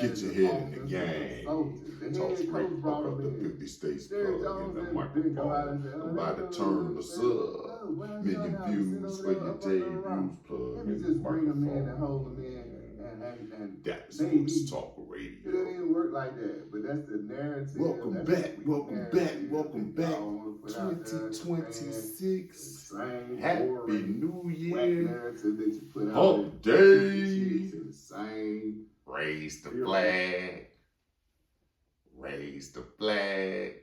Get your head in the game. Talk straight up the 50 states plug in the microphone. I'm about to turn the sub. Million views for your debuts plug in the microphone. That's Sports Talk Radio. It didn't even work like that, but that's the narrative. Welcome back. 2026. Happy New Year. Hump Day. Raise the flag. Raise the flag.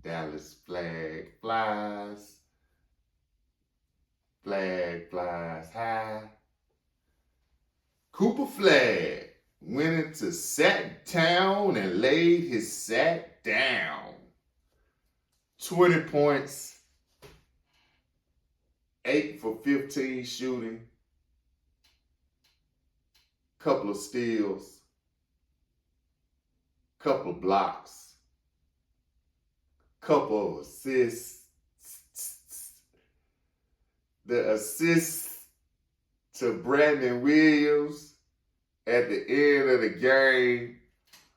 Dallas flag flies. Flag flies high. Cooper Flag went into Sack Town and laid his sack down. 20 points, 8 for 15 shooting, couple of steals, couple of blocks, couple of assists. The assist to Brandon Williams at the end of the game,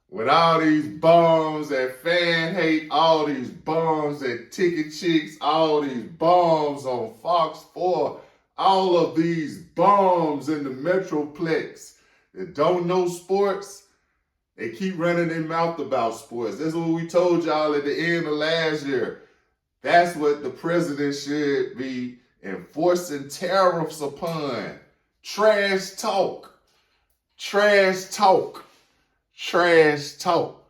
when all these bombs at fan hate, all these bombs at Ticket Chicks, all these bombs on Fox 4, all of these bombs in the Metroplex that don't know sports, they keep running their mouth about sports. That's what we told y'all at the end of last year. That's what the president should be enforcing tariffs upon. Trash talk. Trash talk. Trash talk.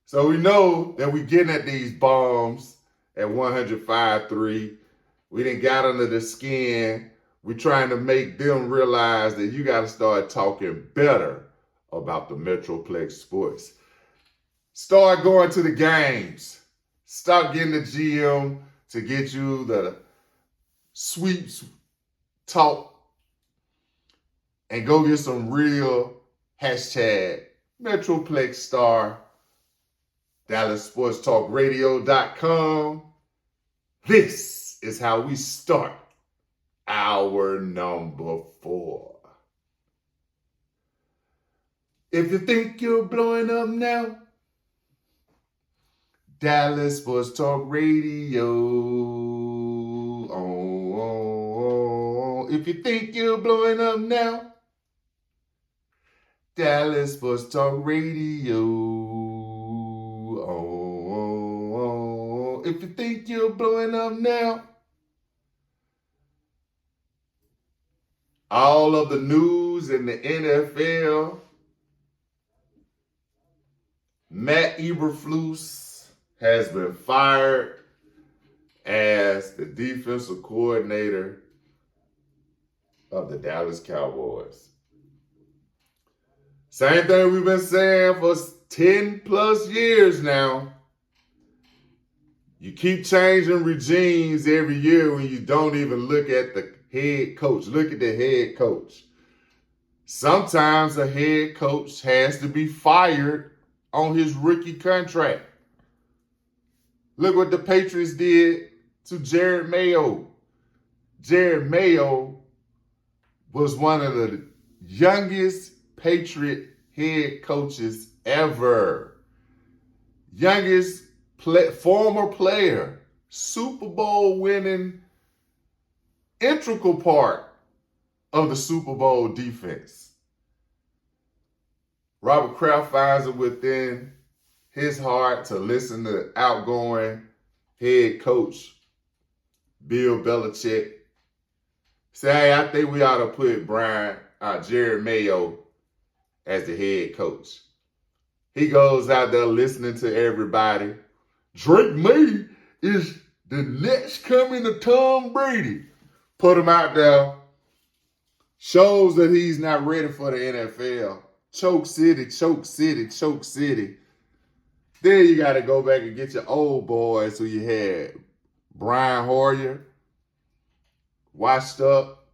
So we know that we getting at these bombs at 105.3. We done got under the skin. We trying to make them realize that you got to start talking better about the Metroplex sports. Start going to the games. Stop getting the GM to get you the sweeps talk and go get some real hashtag Metroplex star, DallasSportsTalkRadio.com. This is how we start our number 4. If you think you're blowing up now, Dallas Sports Talk Radio. Oh. If you think you're blowing up now, Dallas Sports Talk Radio. Oh. If you think you're blowing up now, all of the news in the NFL, Matt Eberflus has been fired as the defensive coordinator of the Dallas Cowboys. Same thing we've been saying for 10 plus years now. You keep changing regimes every year when you don't even look at the head coach. Look at the head coach. Sometimes a head coach has to be fired on his rookie contract. Look what the Patriots did to Jared Mayo. Jared Mayo was one of the youngest Patriot head coaches ever. Youngest former player, Super Bowl winning, integral part of the Super Bowl defense. Robert Kraft finds it within his heart to listen to outgoing head coach Bill Belichick. Say, hey, I think we ought to put Jared Mayo as the head coach. He goes out there listening to everybody. Drake May is the next coming of Tom Brady. Put him out there. Shows that he's not ready for the NFL. Choke city, choke city, choke city. Then you got to go back and get your old boys who you had. Brian Hoyer, washed up.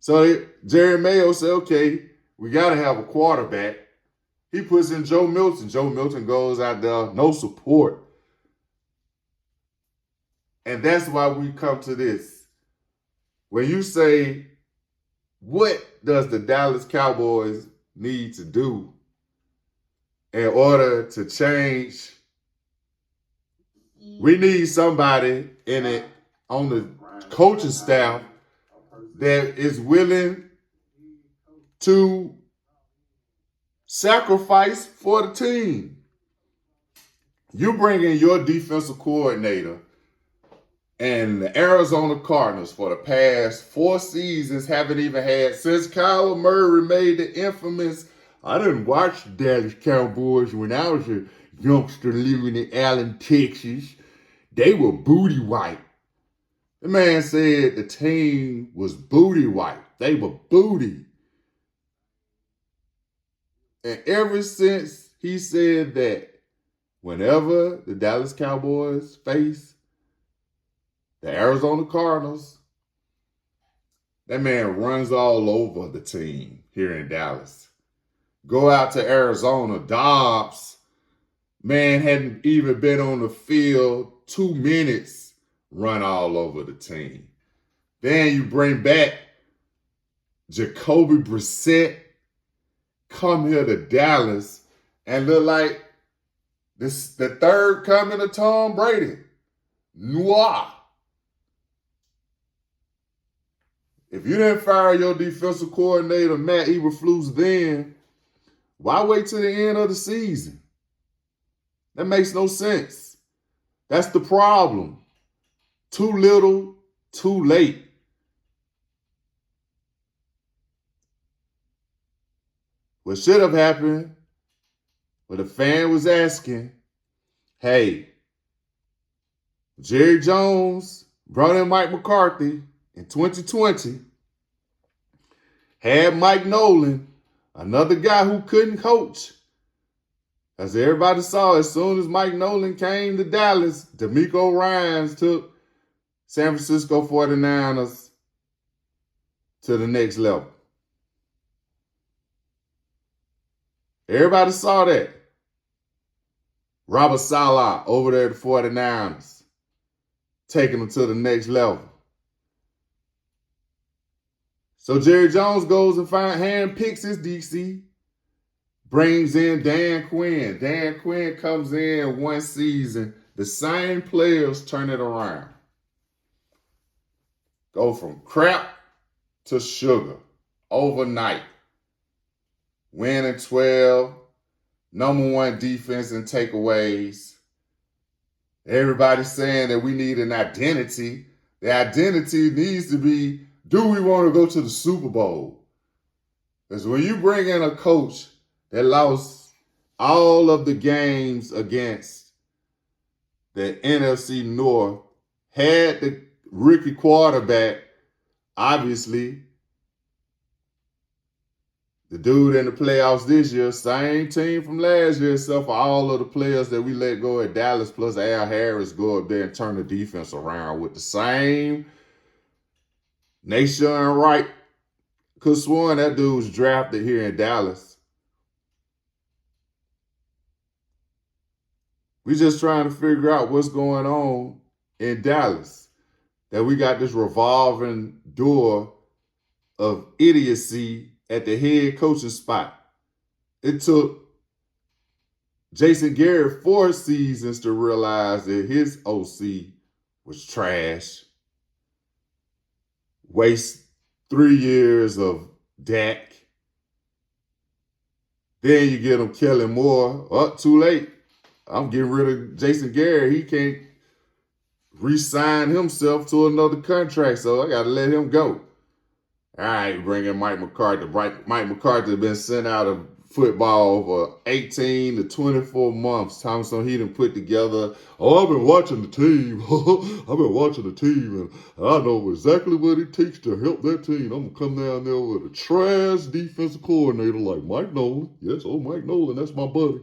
So Jerry Mayo said, okay, we got to have a quarterback. He puts in Joe Milton. Joe Milton goes out there, no support. And that's why we come to this. When you say, what does the Dallas Cowboys need to do in order to change. We need somebody in it on the coaching staff that is willing to sacrifice for the team. You bring in your defensive coordinator, and the Arizona Cardinals for the past 4 seasons haven't even had, since Kyler Murray made the infamous, I didn't watch the Dallas Cowboys when I was a youngster living in Allen, Texas. They were booty white. The man said the team was booty white. They were booty. And ever since he said that, whenever the Dallas Cowboys face the Arizona Cardinals, that man runs all over the team here in Dallas. Go out to Arizona, Dobbs, man hadn't even been on the field 2 minutes, run all over the team. Then you bring back Jacoby Brissett, come here to Dallas, and look like this the third coming of Tom Brady. Noir. If you didn't fire your defensive coordinator, Matt Eberflus, then why wait till the end of the season? That makes no sense. That's the problem. Too little, too late. What should have happened, what the fan was asking, hey, Jerry Jones brought in Mike McCarthy in 2020, had Mike Nolan, another guy who couldn't coach. As everybody saw, as soon as Mike Nolan came to Dallas, DeMeco Ryans took San Francisco 49ers to the next level. Everybody saw that. Robert Saleh over there at the 49ers, taking them to the next level. So Jerry Jones goes and handpicks his DC, brings in Dan Quinn. Dan Quinn comes in one season. The same players turn it around. Go from crap to sugar overnight. Winning 12, number 1 defense in takeaways. Everybody's saying that we need an identity. The identity needs to be, do we want to go to the Super Bowl? Because when you bring in a coach that lost all of the games against the NFC North, had the rookie quarterback, obviously, the dude in the playoffs this year, same team from last year, except for all of the players that we let go at Dallas, plus Al Harris go up there and turn the defense around with the same. Nation Wright could have sworn that dude was drafted here in Dallas. We just trying to figure out what's going on in Dallas. That we got this revolving door of idiocy at the head coaching spot. It took Jason Garrett 4 seasons to realize that his OC was trash. Waste 3 years of Dak. Then you get him Kellen Moore. Oh, too late. I'm getting rid of Jason Garrett. He can't re-sign himself to another contract, so I got to let him go. All right, bring in Mike McCarthy. Mike McCarthy has been sent out of football for 18 to 24 months. Thompson, he done put together, I've been watching the team. I've been watching the team, and I know exactly what it takes to help that team. I'm going to come down there with a trash defensive coordinator like Mike Nolan. Yes, Mike Nolan, that's my buddy.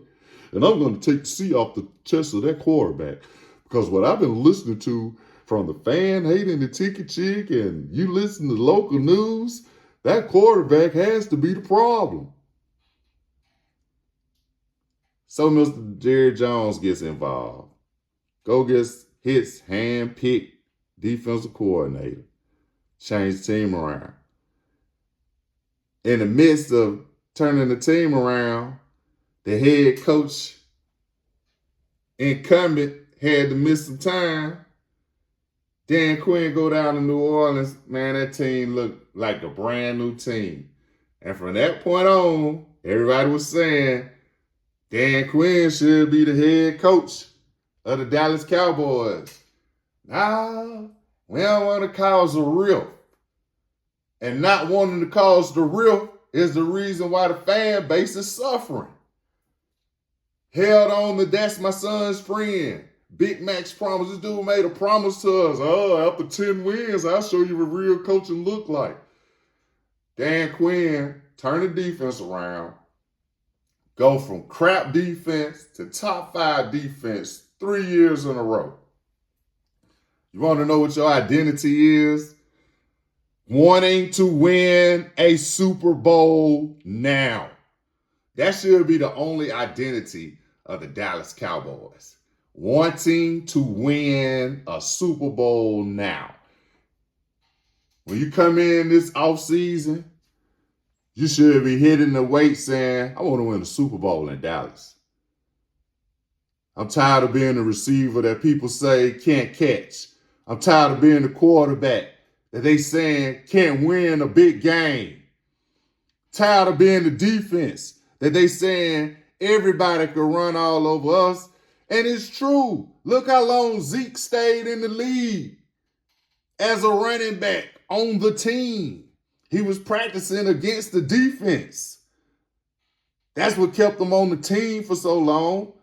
And I'm going to take the C off the chest of that quarterback. Because what I've been listening to from the fan hating the ticket chick and you listen to local news, that quarterback has to be the problem. So Mr. Jerry Jones gets involved. Go gets his hand-picked defensive coordinator. Change the team around. In the midst of turning the team around, the head coach incumbent had to miss some time. Dan Quinn go down to New Orleans. Man, that team looked like a brand new team. And from that point on, everybody was saying Dan Quinn should be the head coach of the Dallas Cowboys. Nah, we don't want to cause a rift. And not wanting to cause the rift is the reason why the fan base is suffering. Held on to That's My Son's Friend. Big Mac's promise. This dude made a promise to us. Oh, after 10 wins, I'll show you what real coaching look like. Dan Quinn turn the defense around. Go from crap defense to top 5 defense 3 years in a row. You want to know what your identity is? Wanting to win a Super Bowl now. That should be the only identity of the Dallas Cowboys. Wanting to win a Super Bowl now. When you come in this offseason, you should be hitting the weight saying, I want to win a Super Bowl in Dallas. I'm tired of being the receiver that people say can't catch. I'm tired of being the quarterback that they saying can't win a big game. Tired of being the defense that they saying everybody could run all over us. And it's true. Look how long Zeke stayed in the league as a running back on the team. He was practicing against the defense. That's what kept him on the team for so long.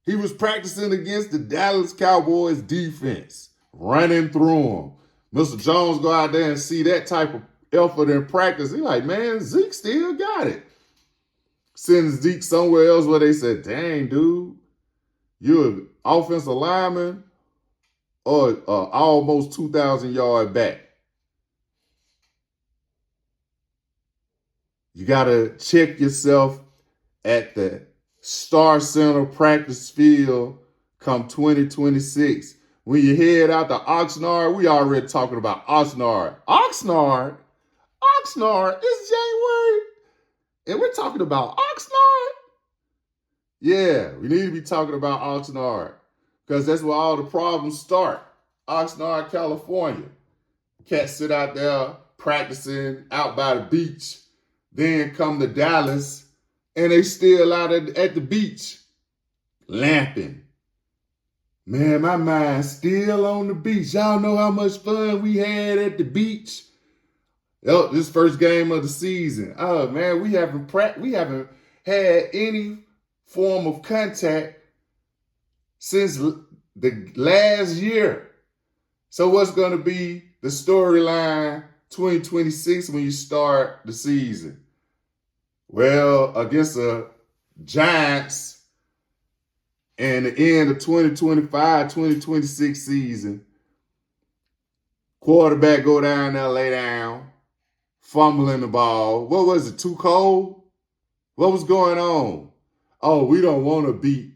He was practicing against the Dallas Cowboys defense, running through them. Mr. Jones go out there and see that type of effort in practice. He's like, man, Zeke still got it. Send Zeke somewhere else where they said, dang, dude, you're an offensive lineman or almost 2,000 yard back. You got to check yourself at the Star Center practice field come 2026. When you head out to Oxnard, we already talking about Oxnard. Oxnard is January. And we're talking about Oxnard. Yeah, we need to be talking about Oxnard because that's where all the problems start. Oxnard, California. Cats sit out there practicing out by the beach, then come to Dallas, and they still out at the beach, lamping. Man, my mind's still on the beach. Y'all know how much fun we had at the beach? Oh, this first game of the season. Oh, man, we haven't had any form of contact since the last year. So what's going to be the storyline 2026 when you start the season? Well, against the Giants and the end of 2025-2026 season, quarterback go down there, lay down, fumbling the ball. What was it, too cold? What was going on? Oh, we don't want to beat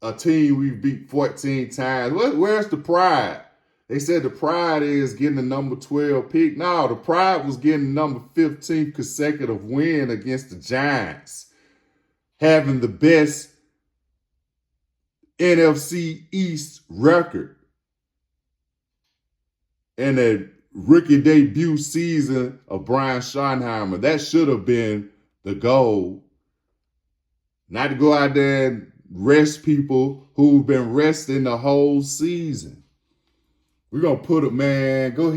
a team we've beat 14 times. Where's the pride? They said the pride is getting the number 12 pick. No, the pride was getting number 15 consecutive win against the Giants. Having the best NFC East record. And a rookie debut season of Brian Schottenheimer. That should have been the goal. Not to go out there and rest people who've been resting the whole season. We're going to put it, man. Go ahead.